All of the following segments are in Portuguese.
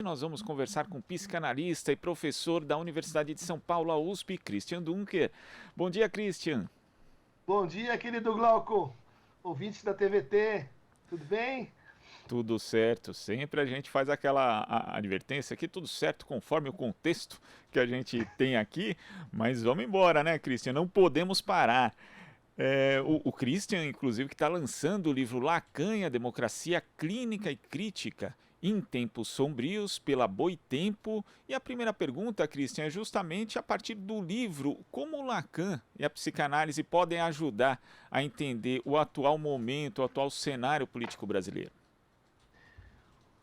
nós vamos conversar com o psicanalista e professor da Universidade de São Paulo, a USP, Christian Dunker. Bom dia, Christian. Bom dia, querido Glauco, ouvinte da TVT, tudo bem? Tudo certo, sempre a gente faz aquela advertência aqui, tudo certo conforme o contexto que a gente tem aqui, mas vamos embora, né, Christian? Não podemos parar. O Christian, inclusive, que está lançando o livro Lacan, a Democracia Clínica e Crítica em Tempos Sombrios, pela Boitempo. E a primeira pergunta, Christian, é justamente a partir do livro, como o Lacan e a psicanálise podem ajudar a entender o atual momento, o atual cenário político brasileiro?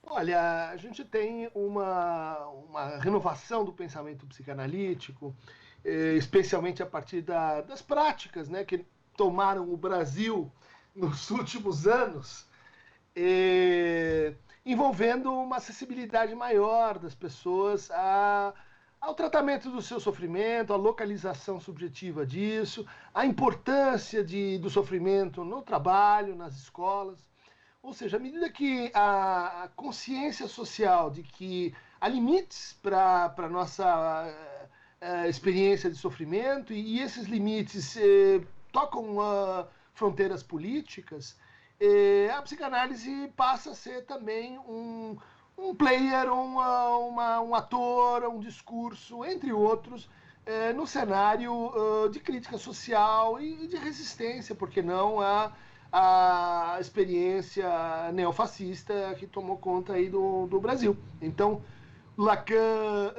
Olha, a gente tem uma renovação do pensamento psicanalítico, especialmente a partir das práticas, né, que tomaram o Brasil nos últimos anos, envolvendo uma acessibilidade maior das pessoas ao tratamento do seu sofrimento, a localização subjetiva disso, a importância do sofrimento no trabalho, nas escolas. Ou seja, à medida que a consciência social de que há limites para a nossa experiência de sofrimento e esses limites tocam fronteiras políticas, a psicanálise passa a ser também um player, um ator, um discurso, entre outros, no cenário de crítica social e de resistência, por que não, a experiência neofascista que tomou conta aí do Brasil. Então, Lacan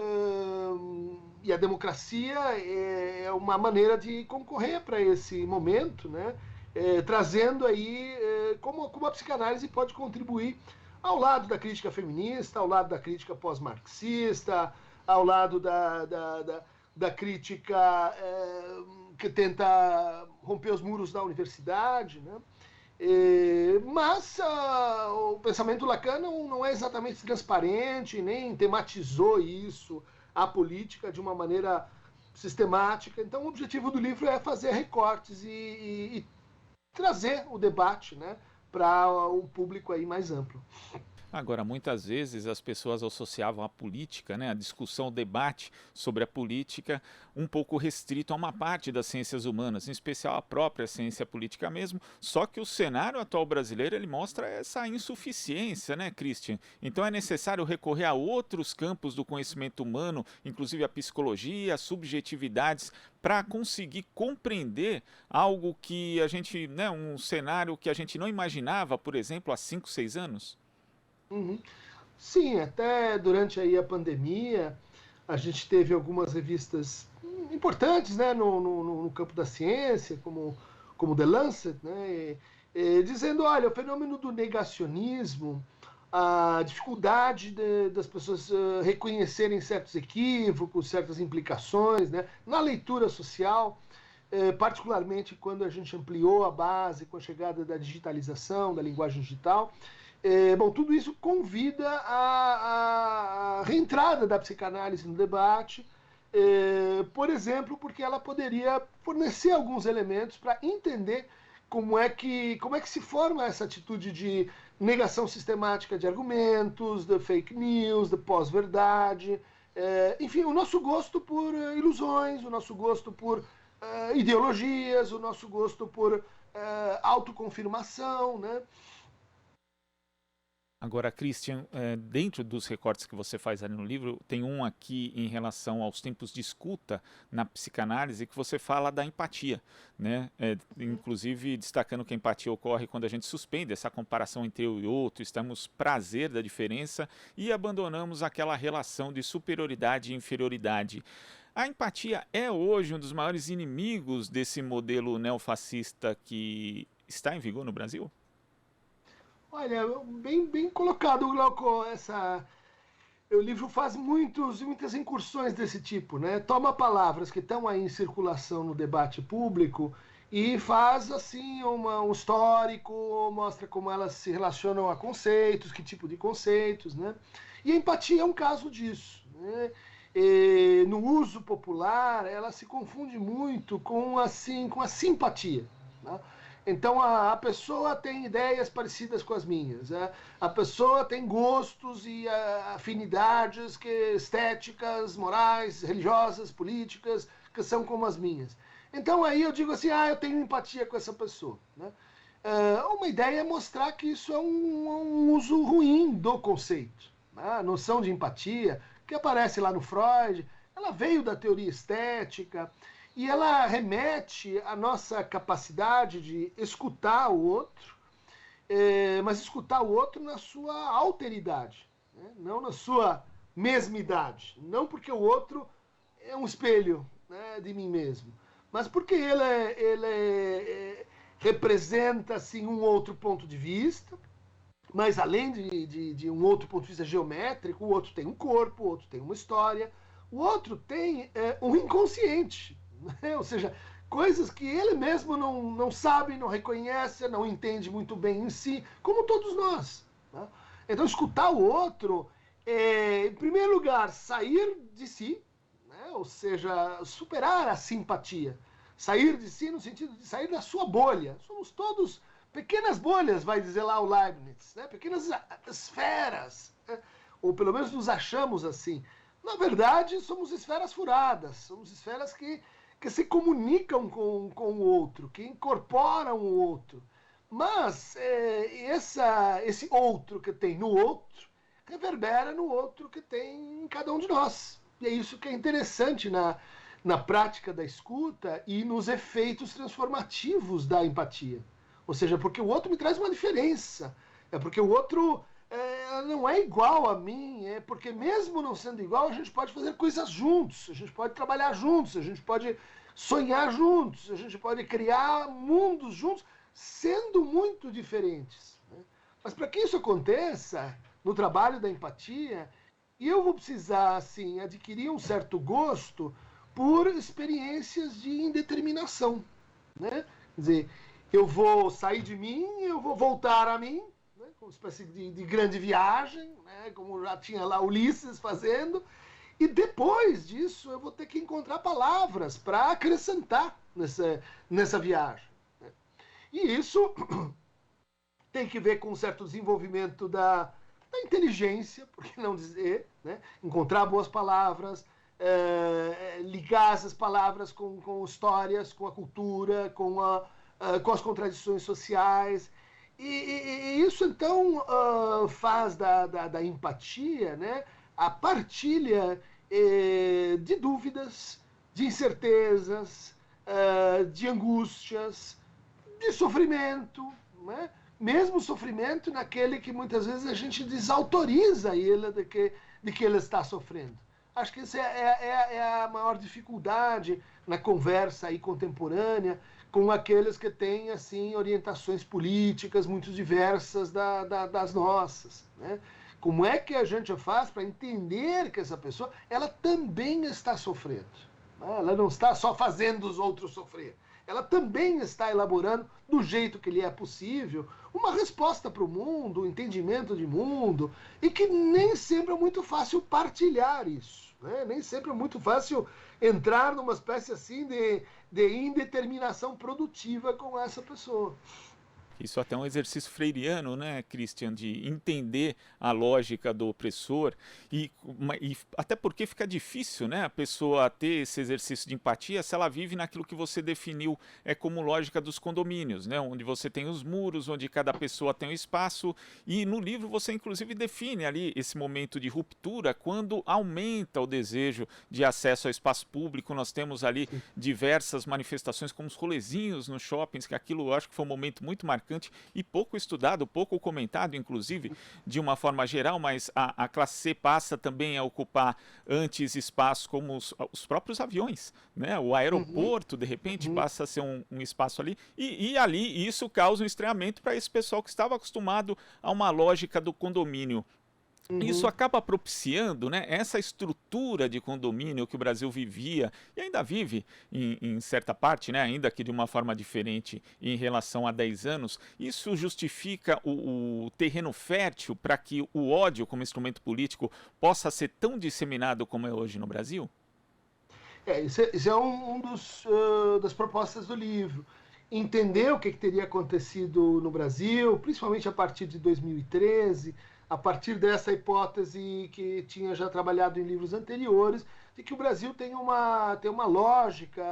e a democracia é uma maneira de concorrer para esse momento, né? Trazendo aí como a psicanálise pode contribuir ao lado da crítica feminista, ao lado da crítica pós-marxista, ao lado da crítica que tenta romper os muros da universidade, né? Mas o pensamento lacano não é exatamente transparente, nem tematizou isso, a política, de uma maneira sistemática. Então, o objetivo do livro é fazer recortes e trazer o debate, né, para um público aí mais amplo. Agora, muitas vezes as pessoas associavam a política, né, a discussão, o debate sobre a política, um pouco restrito a uma parte das ciências humanas, em especial a própria ciência política mesmo, só que o cenário atual brasileiro ele mostra essa insuficiência, né, Christian? Então é necessário recorrer a outros campos do conhecimento humano, inclusive a psicologia, as subjetividades, para conseguir compreender algo que a gente, né, um cenário que a gente não imaginava, por exemplo, há 5, 6 anos? Uhum. Sim, até durante aí a pandemia, a gente teve algumas revistas importantes, né, no campo da ciência, como The Lancet, né, dizendo, olha, o fenômeno do negacionismo, a dificuldade das pessoas reconhecerem certos equívocos, certas implicações, né, na leitura social, particularmente quando a gente ampliou a base com a chegada da digitalização, da linguagem digital. Bom, tudo isso convida a reentrada da psicanálise no debate, por exemplo, porque ela poderia fornecer alguns elementos para entender como é que se forma essa atitude de negação sistemática de argumentos, de fake news, de pós-verdade, enfim, o nosso gosto por ilusões, o nosso gosto por ideologias, o nosso gosto por autoconfirmação, né? Agora, Christian, dentro dos recortes que você faz ali no livro, tem um aqui em relação aos tempos de escuta na psicanálise que você fala da empatia, né? Inclusive destacando que a empatia ocorre quando a gente suspende essa comparação entre eu e outro, estamos prazer da diferença e abandonamos aquela relação de superioridade e inferioridade. A empatia é hoje um dos maiores inimigos desse modelo neofascista que está em vigor no Brasil? Olha, bem colocado, Glauco. O livro faz muitas incursões desse tipo, né? Toma palavras que estão aí em circulação no debate público e faz assim um histórico, mostra como elas se relacionam a conceitos, que tipo de conceitos, né? E a empatia é um caso disso, né? No uso popular, ela se confunde muito com a simpatia, né? Então a pessoa tem ideias parecidas com as minhas, a pessoa tem gostos e afinidades estéticas, morais, religiosas, políticas, que são como as minhas. Então aí eu digo assim, eu tenho empatia com essa pessoa. Né? Uma ideia é mostrar que isso é um uso ruim do conceito. Né? A noção de empatia, que aparece lá no Freud, ela veio da teoria estética, e ela remete à nossa capacidade de escutar o outro, mas escutar o outro na sua alteridade, né? Não na sua mesmidade. Não porque o outro é um espelho, né, de mim mesmo, mas porque ele representa assim, um outro ponto de vista, mas além de um outro ponto de vista geométrico, o outro tem um corpo, o outro tem uma história, o outro tem um inconsciente. Ou seja, coisas que ele mesmo não sabe, não reconhece, não entende muito bem em si, como todos nós. Né? Então, escutar o outro em primeiro lugar, sair de si, né? Ou seja, superar a simpatia. Sair de si no sentido de sair da sua bolha. Somos todos pequenas bolhas, vai dizer lá o Leibniz, né? Pequenas esferas, né? Ou pelo menos nos achamos assim. Na verdade, somos esferas furadas, somos esferas que se comunicam com o outro, que incorporam o outro. Mas esse outro que tem no outro reverbera no outro que tem em cada um de nós. E é isso que é interessante na prática da escuta e nos efeitos transformativos da empatia. Ou seja, porque o outro me traz uma diferença. É porque o outro não é igual a mim, é porque mesmo não sendo igual, a gente pode fazer coisas juntos, a gente pode trabalhar juntos, a gente pode sonhar juntos, a gente pode criar mundos juntos, sendo muito diferentes. Né? Mas para que isso aconteça, no trabalho da empatia, eu vou precisar assim, adquirir um certo gosto por experiências de indeterminação. Né? Quer dizer, eu vou sair de mim, eu vou voltar a mim, uma espécie de grande viagem, né? Como já tinha lá Ulisses fazendo, e depois disso eu vou ter que encontrar palavras para acrescentar nessa viagem. Né? E isso tem que ver com um certo desenvolvimento da inteligência, por que não dizer, né? Encontrar boas palavras, ligar essas palavras com histórias, com a cultura, com as contradições sociais. E isso, então, faz da empatia, né, a partilha de dúvidas, de incertezas, de angústias, de sofrimento, né? Mesmo sofrimento naquele que muitas vezes a gente desautoriza ele de que ele está sofrendo. Acho que essa é a maior dificuldade na conversa aí contemporânea, com aqueles que têm assim, orientações políticas muito diversas das nossas. Né? Como é que a gente faz para entender que essa pessoa ela também está sofrendo? Né? Ela não está só fazendo os outros sofrer. Ela também está elaborando, do jeito que lhe é possível, uma resposta para o mundo, um entendimento de mundo, e que nem sempre é muito fácil partilhar isso. Né? Nem sempre é muito fácil entrar numa espécie assim de indeterminação produtiva com essa pessoa. Isso até é um exercício freiriano, né, Christian, de entender a lógica do opressor e até porque fica difícil, né, a pessoa ter esse exercício de empatia se ela vive naquilo que você definiu como lógica dos condomínios, né, onde você tem os muros, onde cada pessoa tem um espaço, e no livro você inclusive define ali esse momento de ruptura quando aumenta o desejo de acesso ao espaço público. Nós temos ali diversas manifestações como os rolezinhos nos shoppings, que aquilo eu acho que foi um momento muito marcante e pouco estudado, pouco comentado, inclusive, de uma forma geral, mas a classe C passa também a ocupar antes espaços como os próprios aviões, né? O aeroporto, de repente, passa a ser um espaço ali, e ali isso causa um estranhamento para esse pessoal que estava acostumado a uma lógica do condomínio. Isso acaba propiciando, né, essa estrutura de condomínio que o Brasil vivia e ainda vive em certa parte, né, ainda que de uma forma diferente em relação a 10 anos. Isso justifica o terreno fértil para que o ódio como instrumento político possa ser tão disseminado como é hoje no Brasil? Isso é das propostas do livro. entender o que teria acontecido no Brasil, principalmente a partir de 2013, a partir dessa hipótese que tinha já trabalhado em livros anteriores, de que o Brasil tem uma lógica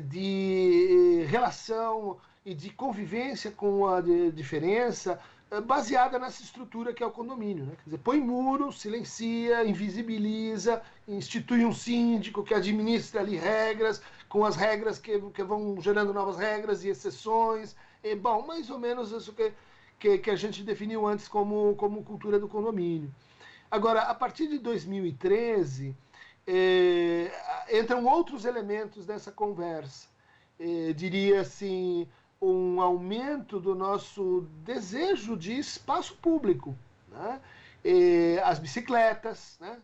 de relação e de convivência com a diferença baseada nessa estrutura que é o condomínio. Né? Quer dizer, põe muro, silencia, invisibiliza, institui um síndico que administra ali regras, com as regras que vão gerando novas regras e exceções. E, bom, mais ou menos isso que a gente definiu antes como cultura do condomínio. Agora, a partir de 2013, entram outros elementos dessa conversa. Diria assim, um aumento do nosso desejo de espaço público. Né? As bicicletas, né?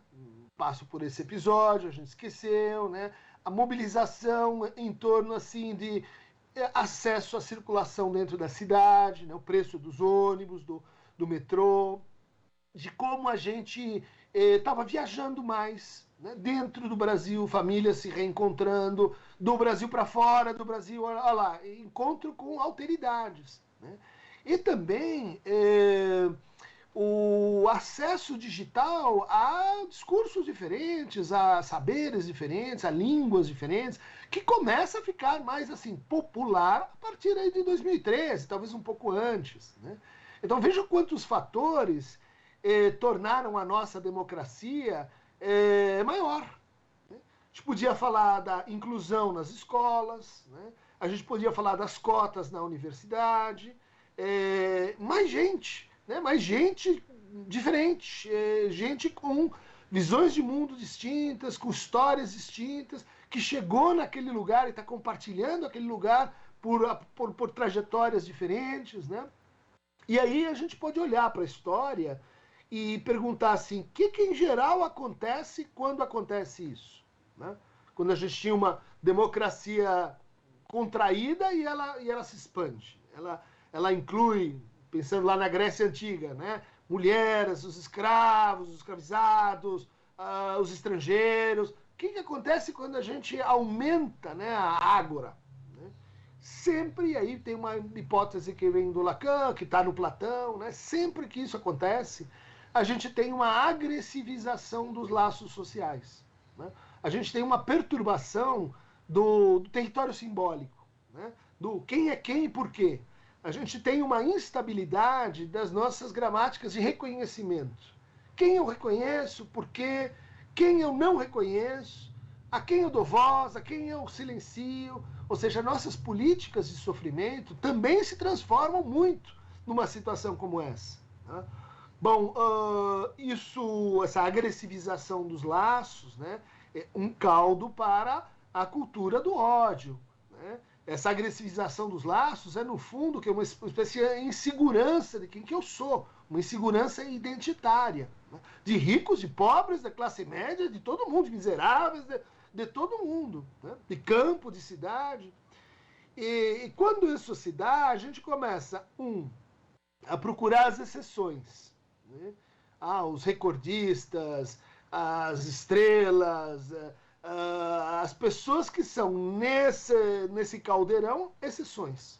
Passo por esse episódio, a gente esqueceu, né? A mobilização em torno assim, de acesso à circulação dentro da cidade, né? O preço dos ônibus, do metrô, de como a gente estava viajando mais, né? Dentro do Brasil, famílias se reencontrando, do Brasil para fora do Brasil, olha lá, encontro com alteridades. Né? E também o acesso digital a discursos diferentes, a saberes diferentes, a línguas diferentes, que começa a ficar mais assim popular a partir aí de 2013, talvez um pouco antes. Né? Então veja quantos fatores tornaram a nossa democracia maior. Né? A gente podia falar da inclusão nas escolas, né? A gente podia falar das cotas na universidade, mais gente, né? Mais gente diferente, gente com visões de mundo distintas, com histórias distintas, que chegou naquele lugar e está compartilhando aquele lugar por trajetórias diferentes. Né? E aí a gente pode olhar para a história e perguntar assim, o que em geral acontece quando acontece isso? Né? Quando a gente tinha uma democracia contraída e ela se expande. Ela inclui, pensando lá na Grécia Antiga, né? Mulheres, os escravos, os escravizados, os estrangeiros. O que acontece quando a gente aumenta, né, a ágora? Né? Sempre, aí tem uma hipótese que vem do Lacan, que está no Platão, né? Sempre que isso acontece, a gente tem uma agressivização dos laços sociais. Né? A gente tem uma perturbação do território simbólico, né? Do quem é quem e por quê. A gente tem uma instabilidade das nossas gramáticas de reconhecimento. Quem eu reconheço, por quê, quem eu não reconheço, a quem eu dou voz, a quem eu silencio. Ou seja, nossas políticas de sofrimento também se transformam muito numa situação como essa. Né? Bom, essa agressivização dos laços, né, é um caldo para a cultura do ódio. Né? Essa agressivização dos laços é, no fundo, que é uma espécie de insegurança de quem que eu sou, uma insegurança identitária. Né? De ricos, de pobres, da classe média, de todo mundo, de miseráveis, de todo mundo. Né? De campo, de cidade. E quando isso se dá, a gente começa, a procurar as exceções. Né? Os recordistas, as estrelas, as pessoas que são nesse caldeirão, exceções.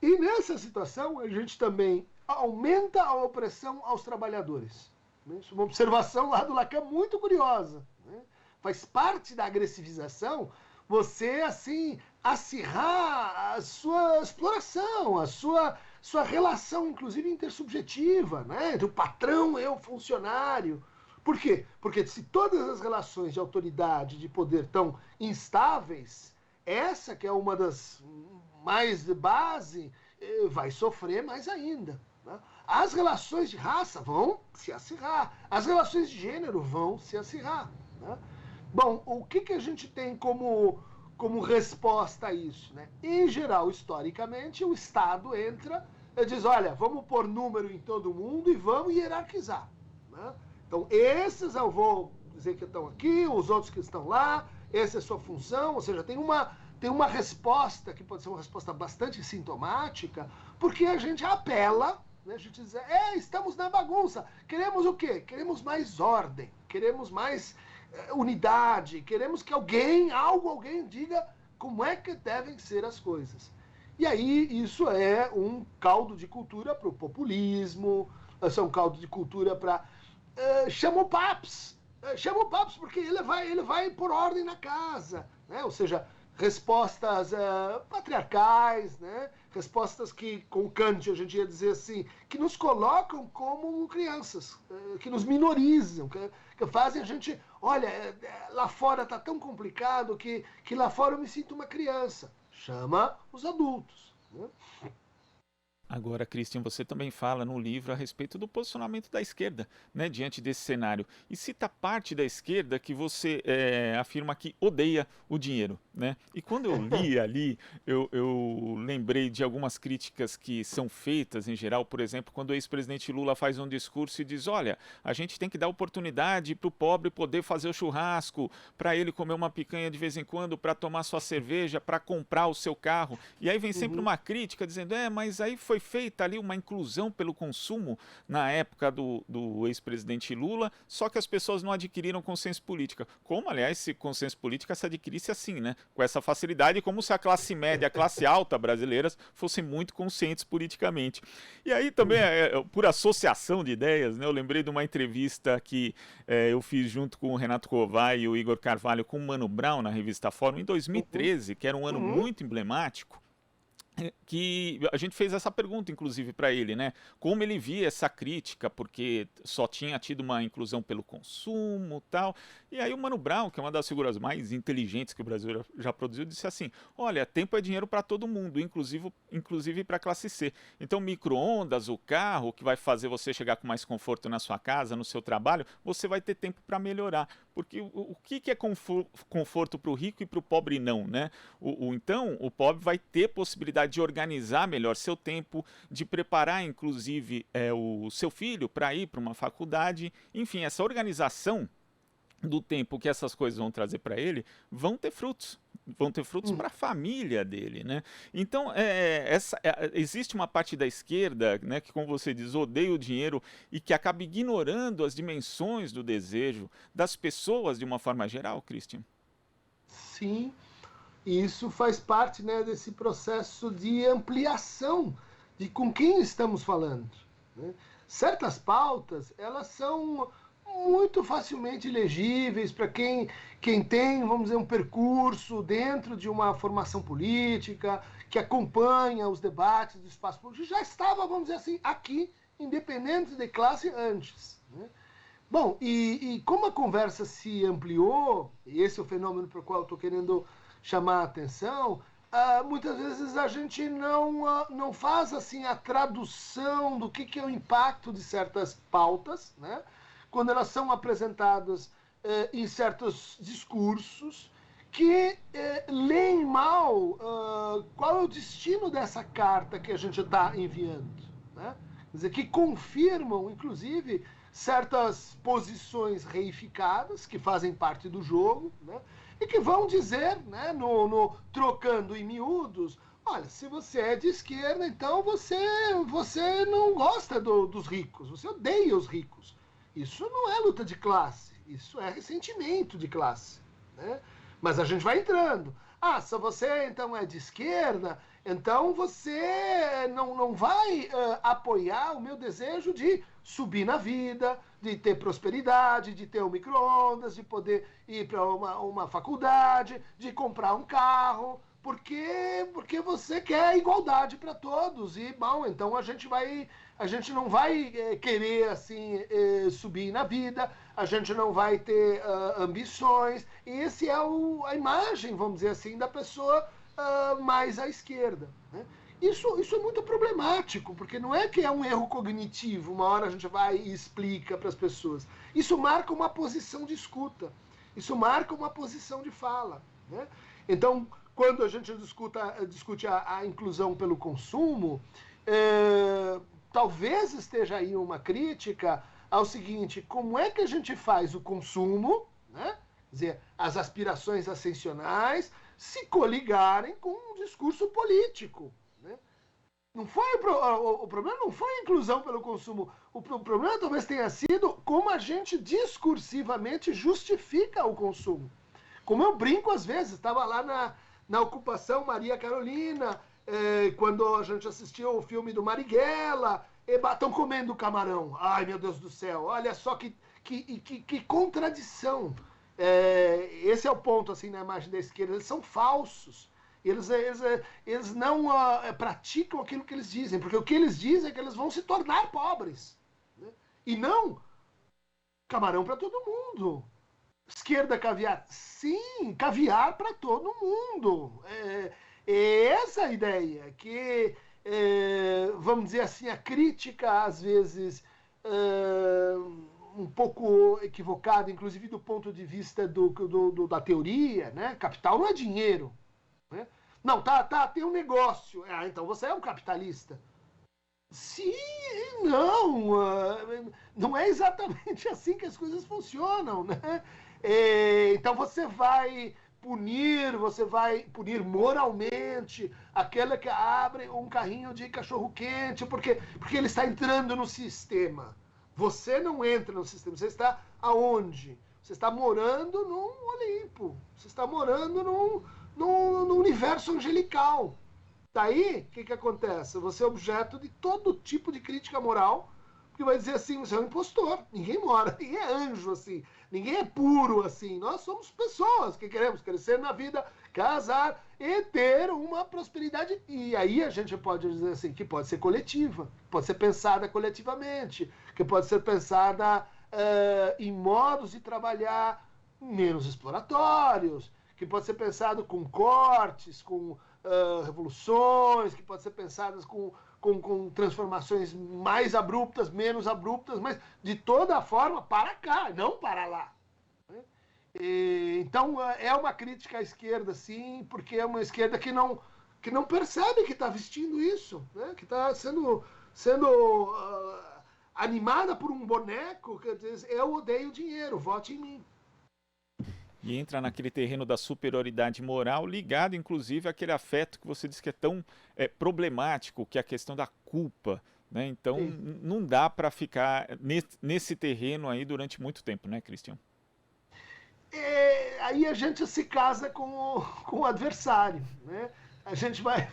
E nessa situação, a gente também aumenta a opressão aos trabalhadores. Isso é uma observação lá do Lacan muito curiosa. Né? Faz parte da agressivização você, assim, acirrar a sua exploração, a sua relação, inclusive, intersubjetiva, né? Entre o patrão e o funcionário. Por quê? Porque se todas as relações de autoridade, de poder estão instáveis, essa que é uma das mais de base, vai sofrer mais ainda. Né? As relações de raça vão se acirrar, as relações de gênero vão se acirrar. Né? Bom, o que a gente tem como resposta a isso? Né? Em geral, historicamente, o Estado entra e diz, olha, vamos pôr número em todo mundo e vamos hierarquizar. Né? Então, esses eu vou dizer que estão aqui, os outros que estão lá, essa é a sua função, ou seja, tem uma resposta que pode ser uma resposta bastante sintomática, porque a gente apela, né? A gente diz, estamos na bagunça, queremos o quê? Queremos mais ordem, queremos mais unidade, queremos que alguém diga como é que devem ser as coisas. E aí isso é um caldo de cultura para o populismo, isso é um caldo de cultura para... chama o Paps porque ele vai por ordem na casa, né? Ou seja, respostas patriarcais, né? Respostas que, com Kant, a gente ia dizer assim, que nos colocam como crianças, que nos minorizam, que fazem a gente, olha, lá fora está tão complicado que lá fora eu me sinto uma criança. Chama os adultos, né? Agora, Christian, você também fala no livro a respeito do posicionamento da esquerda, né, diante desse cenário. E cita parte da esquerda que você afirma que odeia o dinheiro, né? E quando eu li ali, eu lembrei de algumas críticas que são feitas em geral, por exemplo, quando o ex-presidente Lula faz um discurso e diz, olha, a gente tem que dar oportunidade para o pobre poder fazer o churrasco, para ele comer uma picanha de vez em quando, para tomar sua cerveja, para comprar o seu carro. E aí vem sempre uma crítica dizendo, mas aí foi feita ali uma inclusão pelo consumo na época do ex-presidente Lula, só que as pessoas não adquiriram consciência política. Como, aliás, se consciência política se adquirisse assim, né? Com essa facilidade, como se a classe média, a classe alta brasileiras fossem muito conscientes politicamente. E aí também, por associação de ideias, né? Eu lembrei de uma entrevista que eu fiz junto com o Renato Covai e o Igor Carvalho com o Mano Brown na revista Fórum em 2013, que era um ano muito emblemático, que a gente fez essa pergunta, inclusive, para ele, né? Como ele via essa crítica, porque só tinha tido uma inclusão pelo consumo e tal. E aí o Mano Brown, que é uma das figuras mais inteligentes que o Brasil já produziu, disse assim, olha, tempo é dinheiro para todo mundo, inclusive para a classe C. Então, micro-ondas, o carro, que vai fazer você chegar com mais conforto na sua casa, no seu trabalho, você vai ter tempo para melhorar. Porque o que é conforto para o rico e para o pobre não, né? Então, o pobre vai ter possibilidade de organizar melhor seu tempo, de preparar, inclusive, o seu filho para ir para uma faculdade. Enfim, essa organização do tempo que essas coisas vão trazer para ele vão ter frutos para a família dele, né? Então, existe uma parte da esquerda, né, que, como você diz, odeia o dinheiro e que acaba ignorando as dimensões do desejo das pessoas de uma forma geral, Christian? Sim, isso faz parte, né, desse processo de ampliação de com quem estamos falando, né? Certas pautas, elas são muito facilmente legíveis para quem tem, vamos dizer, um percurso dentro de uma formação política, que acompanha os debates do espaço político, já estava, vamos dizer assim, aqui, independente de classe antes, né? Bom, e como a conversa se ampliou, e esse é o fenômeno para o qual eu estou querendo chamar a atenção, muitas vezes a gente não faz assim a tradução do que é o impacto de certas pautas, né? Quando elas são apresentadas em certos discursos que leem mal qual é o destino dessa carta que a gente está enviando, né? Quer dizer, que confirmam, inclusive, certas posições reificadas que fazem parte do jogo, né? E que vão dizer, né, trocando em miúdos, olha, se você é de esquerda, então você não gosta dos ricos, você odeia os ricos. Isso não é luta de classe, isso é ressentimento de classe, né? Mas a gente vai entrando. Se você então é de esquerda, então você não vai apoiar o meu desejo de subir na vida, de ter prosperidade, de ter um micro-ondas, de poder ir para uma faculdade, de comprar um carro, porque você quer igualdade para todos. E, bom, então a gente não vai querer assim subir na vida, a gente não vai ter ambições. E esse é a imagem, vamos dizer assim, da pessoa mais à esquerda, né? Isso é muito problemático, porque não é que é um erro cognitivo, uma hora a gente vai e explica para as pessoas. Isso marca uma posição de escuta, isso marca uma posição de fala, né? Então, quando a gente discute a inclusão pelo consumo, talvez esteja aí uma crítica ao seguinte: como é que a gente faz o consumo, né? Quer dizer, as aspirações ascensionais se coligarem com um discurso político, né? Não foi o problema não foi a inclusão pelo consumo. O problema talvez tenha sido como a gente discursivamente justifica o consumo. Como eu brinco às vezes, estava lá na ocupação Maria Carolina, quando a gente assistiu o filme do Marighella, estão comendo camarão. Ai, meu Deus do céu, olha só que contradição. Esse é o ponto, assim, na imagem da esquerda. Eles são falsos. Eles não praticam aquilo que eles dizem, porque o que eles dizem é que eles vão se tornar pobres. Né? E não camarão para todo mundo. Esquerda caviar? Sim, caviar para todo mundo. É essa a ideia, que, vamos dizer assim, a crítica, às vezes, um pouco equivocada, inclusive do ponto de vista da teoria, né? Capital não é dinheiro. Né? Não, tem um negócio. Então você é um capitalista. Sim, não é exatamente assim que as coisas funcionam, né? Então você vai punir moralmente aquela que abre um carrinho de cachorro-quente, porque ele está entrando no sistema. Você não entra no sistema, você está aonde? Você está morando num Olimpo, você está morando num universo angelical. Daí, o que acontece? Você é objeto de todo tipo de crítica moral, que vai dizer assim, você é um impostor, ninguém mora, ninguém é anjo assim, ninguém é puro assim, nós somos pessoas que queremos crescer na vida, casar e ter uma prosperidade, e aí a gente pode dizer assim, que pode ser coletiva, pode ser pensada coletivamente, que pode ser pensada em modos de trabalhar menos exploratórios, que pode ser pensado com cortes, com revoluções, que podem ser pensadas com transformações mais abruptas, menos abruptas, mas de toda forma para cá, não para lá. Né? Então é uma crítica à esquerda, sim, porque é uma esquerda que não percebe que está vestindo isso, né? Que está sendo animada por um boneco que diz, eu odeio dinheiro, vote em mim. E entra naquele terreno da superioridade moral, ligado inclusive àquele afeto que você disse que é tão problemático, que é a questão da culpa. Né? Então não dá para ficar nesse terreno aí durante muito tempo, né, Christian? Aí a gente se casa com o adversário. Né? A gente vai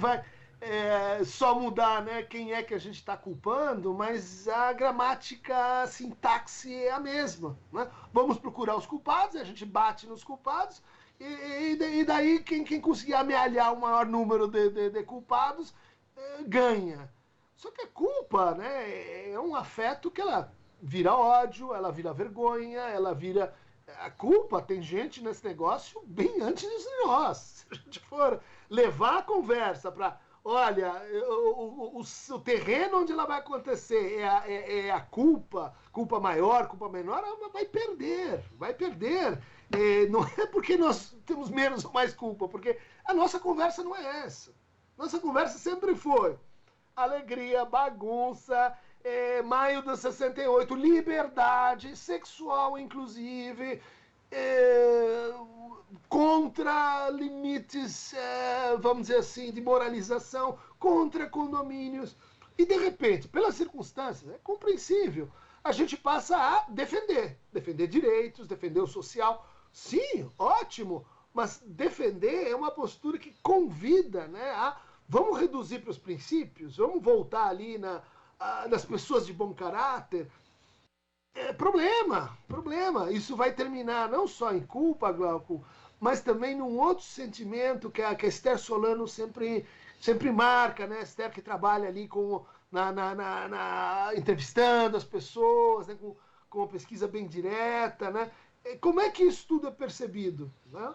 só mudar, né, quem é que a gente está culpando, mas a gramática, a sintaxe é a mesma. Né? Vamos procurar os culpados, a gente bate nos culpados, e daí quem conseguir amealhar o maior número de culpados ganha. Só que a culpa, né, é um afeto que ela vira ódio, ela vira vergonha, ela vira... A culpa tem gente nesse negócio bem antes de nós. Se a gente for levar a conversa para... Olha, o terreno onde ela vai acontecer é a culpa maior, culpa menor, ela vai perder. Não é porque nós temos menos ou mais culpa, porque a nossa conversa não é essa. Nossa conversa sempre foi alegria, bagunça, maio de 68, liberdade sexual, inclusive, contra limites, vamos dizer assim, de moralização, contra condomínios. E, de repente, pelas circunstâncias, é compreensível, a gente passa a defender direitos, defender o social. Sim, ótimo, mas defender é uma postura que convida, né, vamos reduzir para os princípios, vamos voltar ali nas pessoas de bom caráter. Problema. Isso vai terminar não só em culpa, Glauco, mas também num outro sentimento que a Esther Solano sempre marca, né? Esther que trabalha ali entrevistando as pessoas, né? com uma pesquisa bem direta, né? Como é que isso tudo é percebido? Né?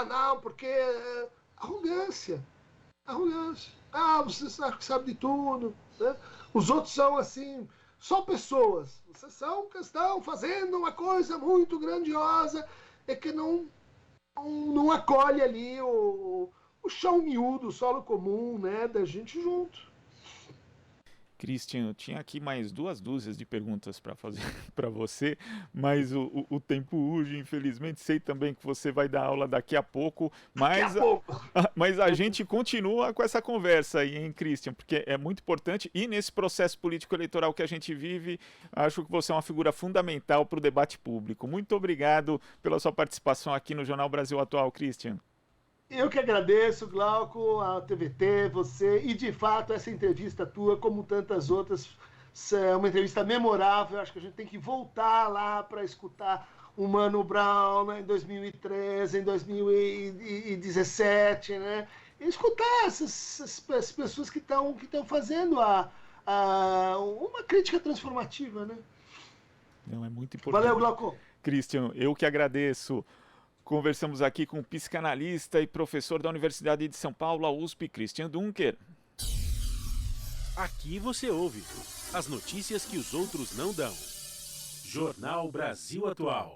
Não, porque arrogância. Você sabe de tudo. Né? Os outros são assim, só pessoas. Vocês estão fazendo uma coisa muito grandiosa e que não acolhe ali o chão miúdo, o solo comum, né, da gente junto. Christian, eu tinha aqui mais 2 dúzias de perguntas para fazer para você, mas o tempo urge, infelizmente. Sei também que você vai dar aula daqui a pouco, mas a gente continua com essa conversa aí, hein, Christian, porque é muito importante. E nesse processo político-eleitoral que a gente vive, acho que você é uma figura fundamental para o debate público. Muito obrigado pela sua participação aqui no Jornal Brasil Atual, Christian. Eu que agradeço, Glauco, a TVT, você, e de fato essa entrevista tua, como tantas outras, é uma entrevista memorável. Acho que a gente tem que voltar lá para escutar o Mano Brown, né, em 2013, em 2017, né? E escutar essas pessoas que estão fazendo uma crítica transformativa, né? Não, é muito Valeu, importante. Glauco. Christian, eu que agradeço. Conversamos aqui com o psicanalista e professor da Universidade de São Paulo, a USP, Christian Dunker. Aqui você ouve as notícias que os outros não dão. Jornal Brasil Atual.